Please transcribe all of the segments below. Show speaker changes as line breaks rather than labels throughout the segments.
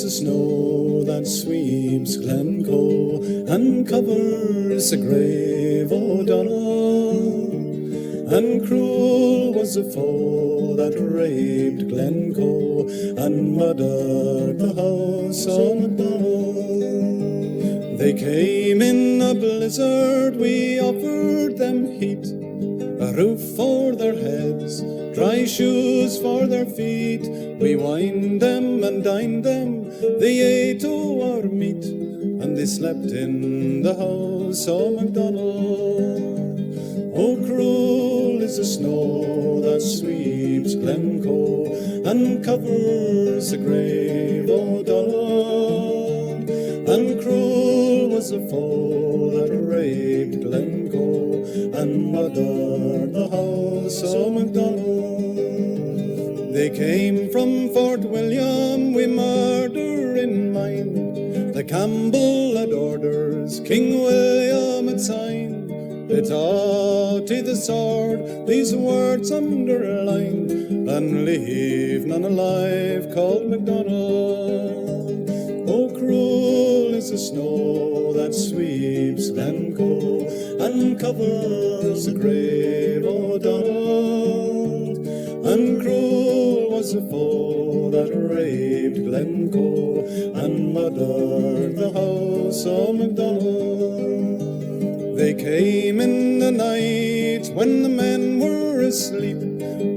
is the snow that sweeps Glencoe and covers the grave O'Donnell. And cruel was the foe that raped Glencoe and murdered the house of MacDonald. They came in a blizzard, we offered them heat, a roof for their heads, dry shoes for their feet. We wined them and dined them, they ate our meat, and they slept in the house of MacDonald. Oh, cruel is the snow that sweeps Glencoe and covers the grave O'Donnell. And cruel was the foe that raped Glencoe and murdered the house of MacDonald. They came from Fort William with murder in mind. The Campbell had orders, King William had signed. They taught to the sword these words underlined, and leave none alive called MacDonald. Oh, cruel is the snow that sweeps Glencoe and covers the grave O'Donnell. And cruel was the foe that raped Glencoe and murdered the house of MacDonald. They came in the night when the men were asleep,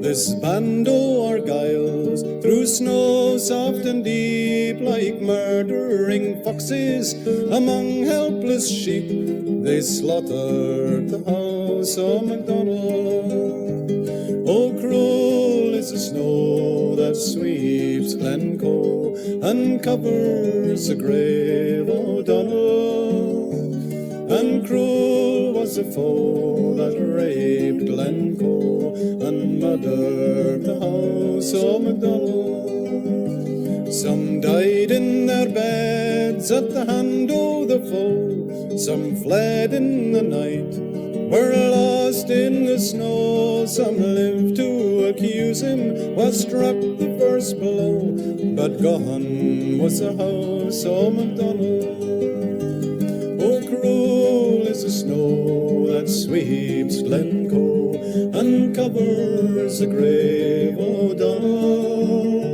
this band o' Argyles, through snow soft and deep, like murdering foxes among helpless sheep. They slaughtered the house of MacDonald. Oh, cruel is the snow that sweeps Glencoe and covers the grave O'Donnell. And cruel was the foe that raped Glencoe and murdered the house of MacDonald. Some died in their beds at the hand of the foe, some fled in the night, were lost in the snow. Some lived to accuse him, was struck the first blow, but gone was the house of MacDonald. Oh, cruel is the snow that sweeps Glencoe and covers the grave O'Donnell.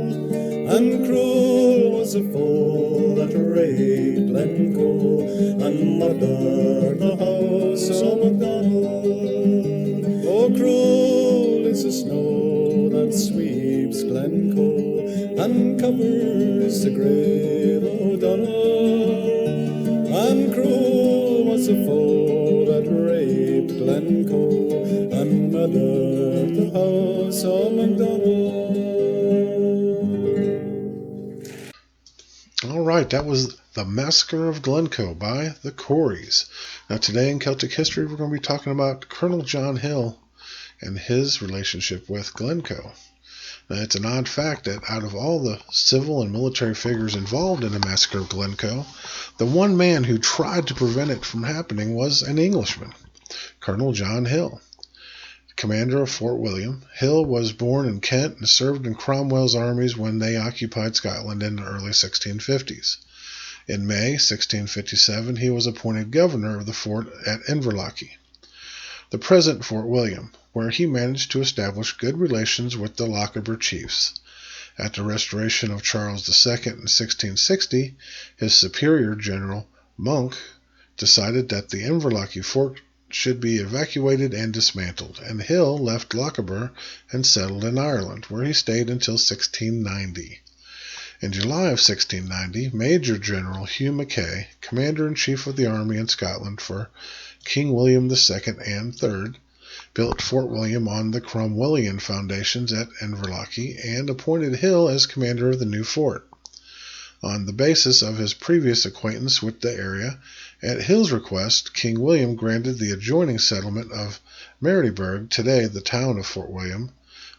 And cruel was the foe that raped Glencoe and murdered the house of MacDonald. Oh, cruel is the snow that sweeps Glencoe and covers the grave O'Donnell. And cruel was the foe that raped Glencoe and murdered the house of MacDonald.
All right, that was The Massacre of Glencoe by the Coreys. Now today in Celtic history, we're going to be talking about Colonel John Hill and his relationship with Glencoe. Now, it's an odd fact that out of all the civil and military figures involved in the Massacre of Glencoe, the one man who tried to prevent it from happening was an Englishman, Colonel John Hill. Commander of Fort William, Hill was born in Kent and served in Cromwell's armies when they occupied Scotland in the early 1650s. In May 1657, he was appointed governor of the fort at Inverlochie, the present Fort William, where he managed to establish good relations with the Lochaber chiefs. At the restoration of Charles II in 1660, his superior general, Monk, decided that the Inverlochie fort should be evacuated and dismantled, and Hill left Lochaber and settled in Ireland, where he stayed until 1690. In July of 1690, Major General Hugh Mackay, Commander-in-Chief of the Army in Scotland for King William II and III, built Fort William on the Cromwellian foundations at Inverlochie and appointed Hill as commander of the new fort. On the basis of his previous acquaintance with the area, at Hill's request, King William granted the adjoining settlement of Maridyburg, today the town of Fort William,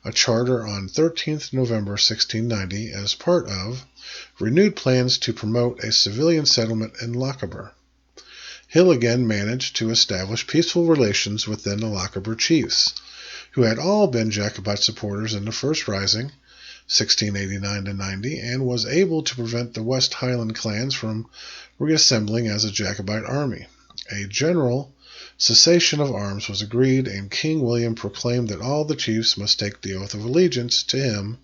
a charter on 13th November 1690 as part of renewed plans to promote a civilian settlement in Lochaber. Hill again managed to establish peaceful relations within the Lochaber chiefs, who had all been Jacobite supporters in the First Rising, 1689-90, and was able to prevent the West Highland clans from reassembling as a Jacobite army. A general cessation of arms was agreed, and King William proclaimed that all the chiefs must take the oath of allegiance to him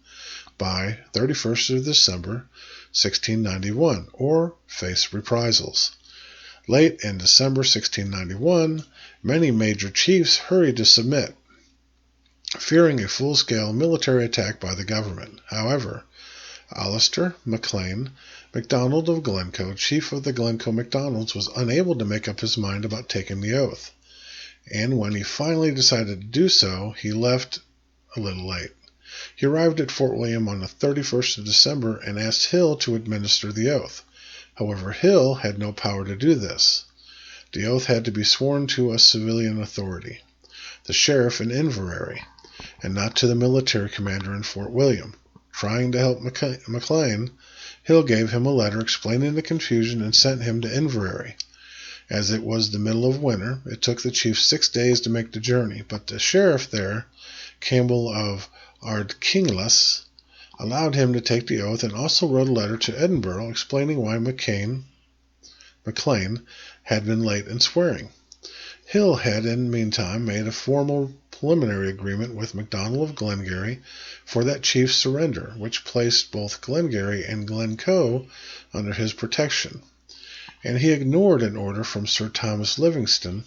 by 31st of December, 1691, or face reprisals. Late in December 1691, many major chiefs hurried to submit, fearing a full-scale military attack by the government. However, Alistair MacLean MacDonald of Glencoe, chief of the Glencoe MacDonalds, was unable to make up his mind about taking the oath, and when he finally decided to do so, he left a little late. He arrived at Fort William on the 31st of December and asked Hill to administer the oath. However, Hill had no power to do this. The oath had to be sworn to a civilian authority, the sheriff in Inverary, and not to the military commander in Fort William. Trying to help MacLean, Hill gave him a letter explaining the confusion and sent him to Inverary. As it was the middle of winter, it took the chief 6 days to make the journey, but the sheriff there, Campbell of Ardkinglas, allowed him to take the oath and also wrote a letter to Edinburgh explaining why MacLean had been late in swearing. Hill had in the meantime made a formal preliminary agreement with MacDonald of Glengarry for that chief's surrender, which placed both Glengarry and Glencoe under his protection, and he ignored an order from Sir Thomas Livingston,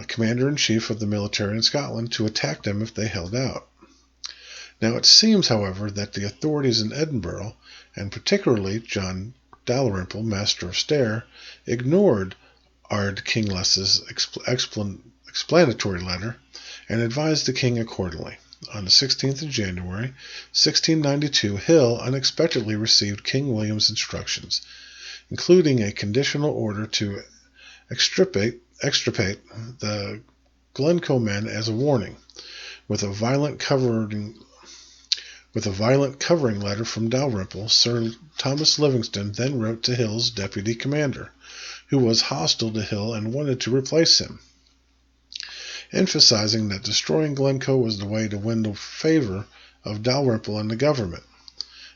commander-in-chief of the military in Scotland, to attack them if they held out. Now it seems, however, that the authorities in Edinburgh, and particularly John Dalrymple, Master of Stair, ignored Ardkinglas's explanatory letter and advised the king accordingly. On the 16th of January, 1692, Hill unexpectedly received King William's instructions, including a conditional order to extirpate the Glencoe men as a warning, with a violent covering letter from Dalrymple. Sir Thomas Livingston then wrote to Hill's deputy commander, who was hostile to Hill and wanted to replace him, emphasizing that destroying Glencoe was the way to win the favor of Dalrymple and the government.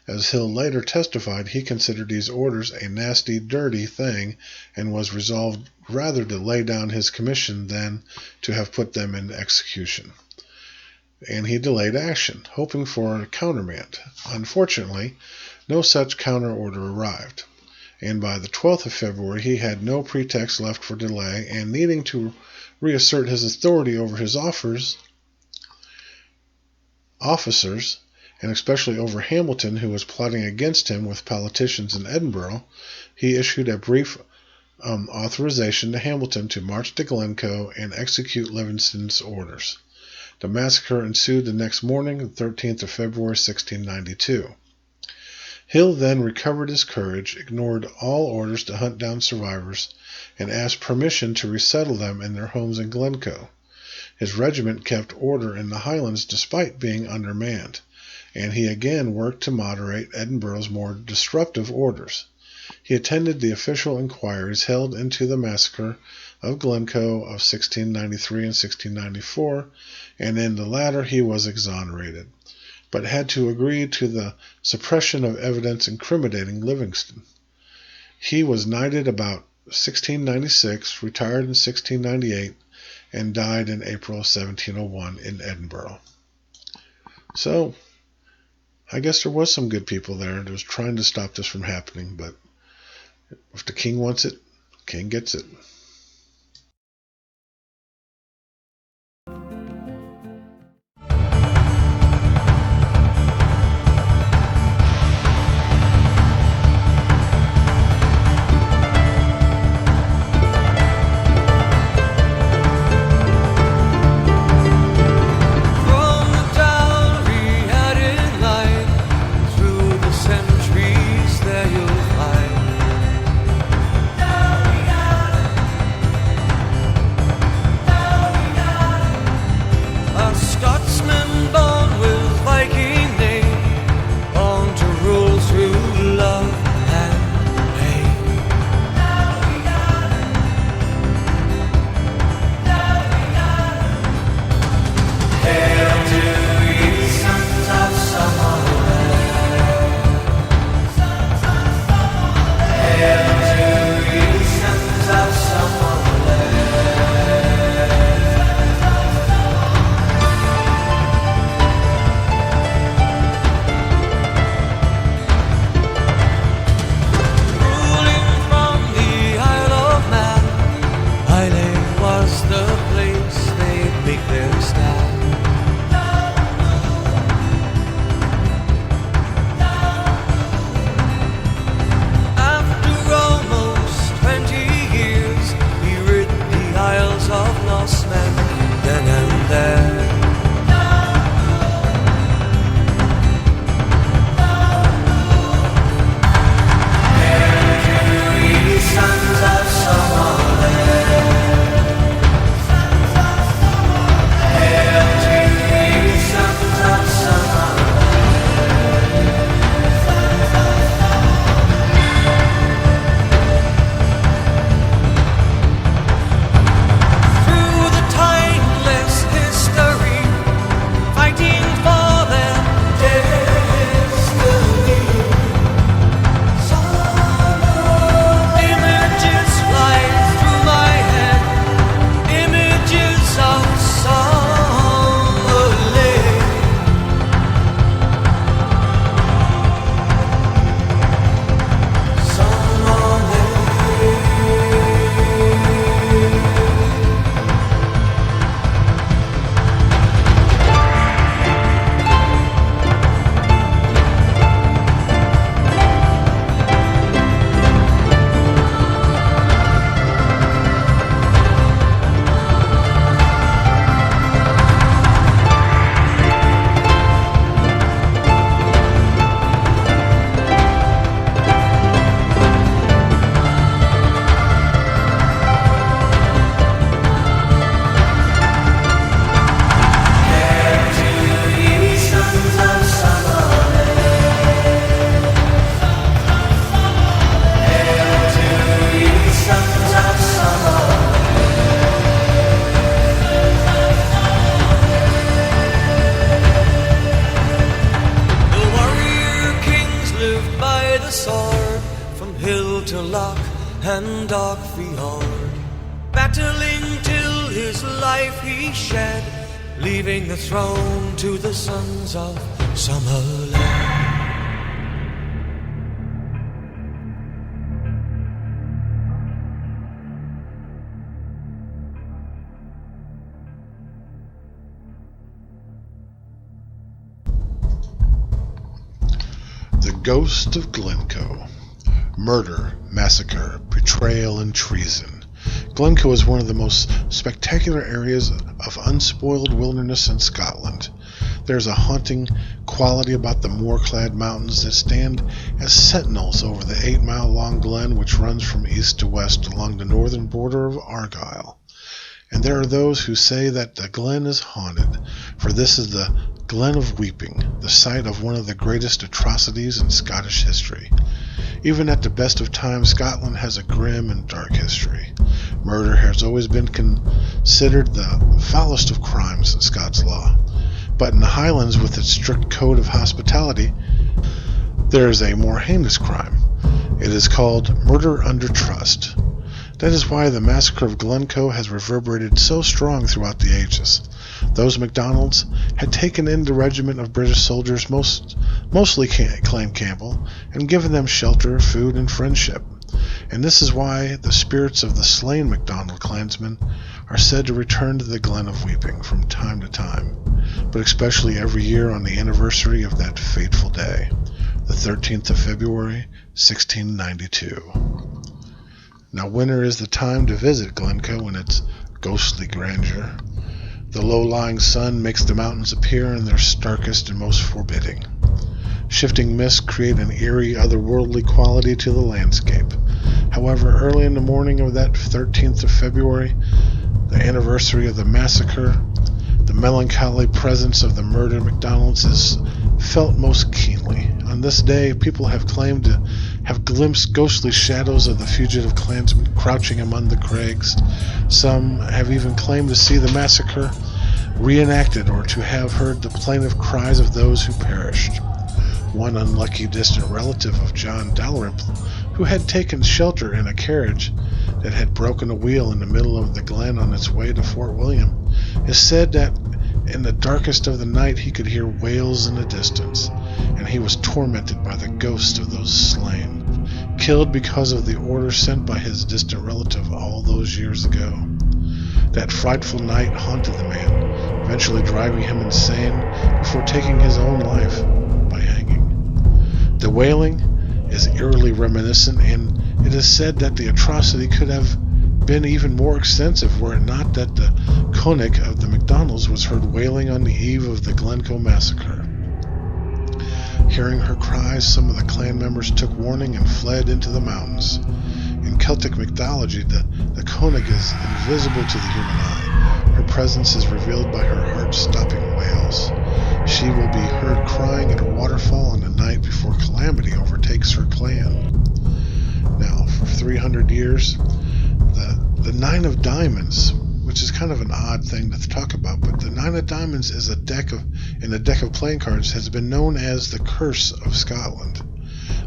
As Hill later testified, he considered these orders a nasty, dirty thing and was resolved rather to lay down his commission than to have put them in execution. And he delayed action, hoping for a countermand. Unfortunately, no such counter order arrived, and by the 12th of February he had no pretext left for delay, and needing to reassert his authority over his officers, and especially over Hamilton, who was plotting against him with politicians in Edinburgh, he issued a brief authorization to Hamilton to march to Glencoe and execute Livingston's orders. The massacre ensued the next morning, the 13th of February, 1692. Hill then recovered his courage, ignored all orders to hunt down survivors, and asked permission to resettle them in their homes in Glencoe. His regiment kept order in the Highlands despite being undermanned, and he again worked to moderate Edinburgh's more disruptive orders. He attended the official inquiries held into the massacre of Glencoe of 1693 and 1694, and in the latter he was exonerated, but had to agree to the suppression of evidence incriminating Livingston. He was knighted about 1696, retired in 1698, and died in April 1701 in Edinburgh. So, I guess there was some good people there that was trying to stop this from happening, but if the king wants it, the king gets it.
the sword from hill to loch and dark fjord, battling till his life he shed, leaving the throne to the sons of Summerland.
The Ghost of Glencoe. Murder, massacre, betrayal, and treason. Glencoe is one of the most spectacular areas of unspoiled wilderness in Scotland. There's a haunting quality about the moor-clad mountains that stand as sentinels over the 8-mile-long glen which runs from east to west along the northern border of Argyll. And there are those who say that the glen is haunted, for this is the Glen of Weeping, the site of one of the greatest atrocities in Scottish history. Even at the best of times, Scotland has a grim and dark history. Murder has always been considered the foulest of crimes in Scots law. But in the Highlands, with its strict code of hospitality, there is a more heinous crime. It is called murder under trust. That is why the massacre of Glencoe has reverberated so strong throughout the ages. Those MacDonalds had taken in the regiment of British soldiers, mostly Clan Campbell, and given them shelter, food, and friendship. And this is why the spirits of the slain MacDonald clansmen are said to return to the Glen of Weeping from time to time, but especially every year on the anniversary of that fateful day, the 13th of February, 1692. Now winter is the time to visit Glencoe in its ghostly grandeur. The low-lying sun makes the mountains appear in their starkest and most forbidding. Shifting mists create an eerie, otherworldly quality to the landscape. However, early in the morning of that 13th of February, the anniversary of the massacre, the melancholy presence of the murdered MacDonalds is felt most keenly. On this day, people have claimed to have glimpsed ghostly shadows of the fugitive clansmen crouching among the crags. Some have even claimed to see the massacre reenacted or to have heard the plaintive cries of those who perished. One unlucky distant relative of John Dalrymple, who had taken shelter in a carriage that had broken a wheel in the middle of the glen on its way to Fort William, is said that in the darkest of the night he could hear wails in the distance, and he was tormented by the ghosts of those slain, killed because of the order sent by his distant relative all those years ago. That frightful night haunted the man, eventually driving him insane before taking his own life by hanging. The wailing is eerily reminiscent, and it is said that the atrocity could have been even more extensive were it not that the Konig of the MacDonalds was heard wailing on the eve of the Glencoe massacre. Hearing her cries, some of the clan members took warning and fled into the mountains. In Celtic mythology, the Konig is invisible to the human eye. Her presence is revealed by her heart-stopping wails. She will be heard crying at a waterfall on the night before calamity overtakes her clan. Now, for 300 years, the Nine of Diamonds, which is kind of an odd thing to talk about, but the Nine of Diamonds is in a deck of playing cards, has been known as the Curse of Scotland.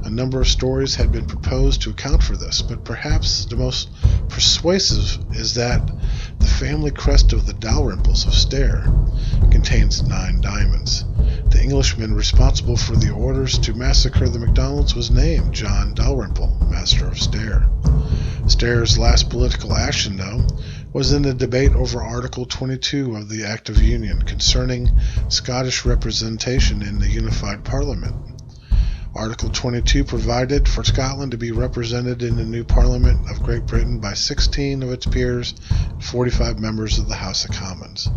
A number of stories had been proposed to account for this, but perhaps the most persuasive is that the family crest of the Dalrymples of Stair contains 9 diamonds. The Englishman responsible for the orders to massacre the MacDonalds was named John Dalrymple, Master of Stair. Stair's last political action, though, was in the debate over Article 22 of the Act of Union concerning Scottish representation in the unified Parliament. Article 22 provided for Scotland to be represented in the new Parliament of Great Britain by 16 of its peers and 45 members of the House of Commons.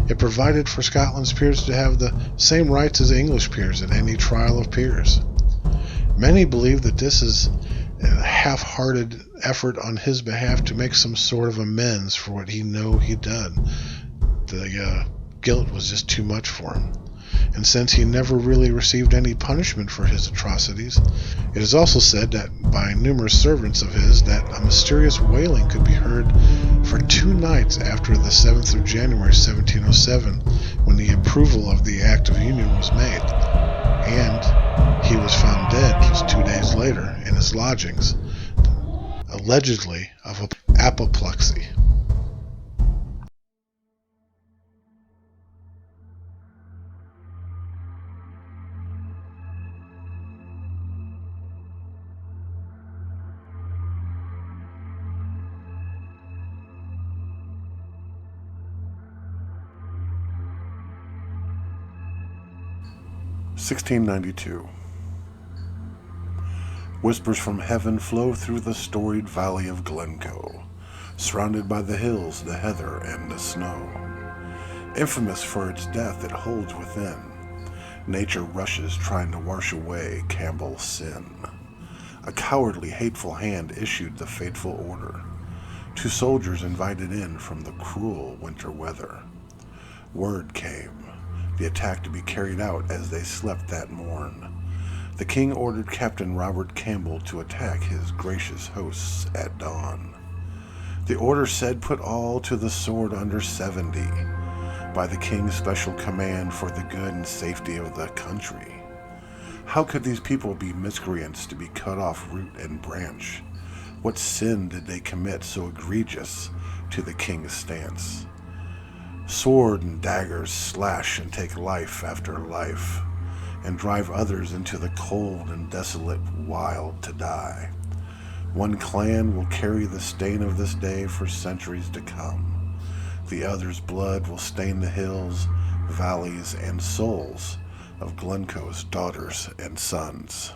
It provided for Scotland's peers to have the same rights as English peers at any trial of peers. Many believe that this is a half-hearted effort on his behalf to make some sort of amends for what he knew he'd done. The guilt was just too much for him. And since he never really received any punishment for his atrocities, it is also said that by numerous servants of his that a mysterious wailing could be heard for 2 nights after the 7th of January 1707, when the approval of the Act of Union was made, and he was found dead just 2 days later. later in his lodgings, allegedly of apoplexy. (1692). Whispers from heaven flow through the storied valley of Glencoe, surrounded by the hills, the heather, and the snow. Infamous for its death it holds within, nature rushes trying to wash away Campbell's sin. A cowardly, hateful hand issued the fateful order, to soldiers invited in from the cruel winter weather. Word came, the attack to be carried out as they slept that morn. The king ordered Captain Robert Campbell to attack his gracious hosts at dawn. The order said, put all to the sword under 70, by the king's special command for the good and safety of the country. How could these people be miscreants to be cut off root and branch? What sin did they commit so egregious to the king's stance? Sword and daggers slash and take life after life, and drive others into the cold and desolate wild to die. One clan will carry the stain of this day for centuries to come. The other's blood will stain the hills, valleys, and souls of Glencoe's daughters and sons.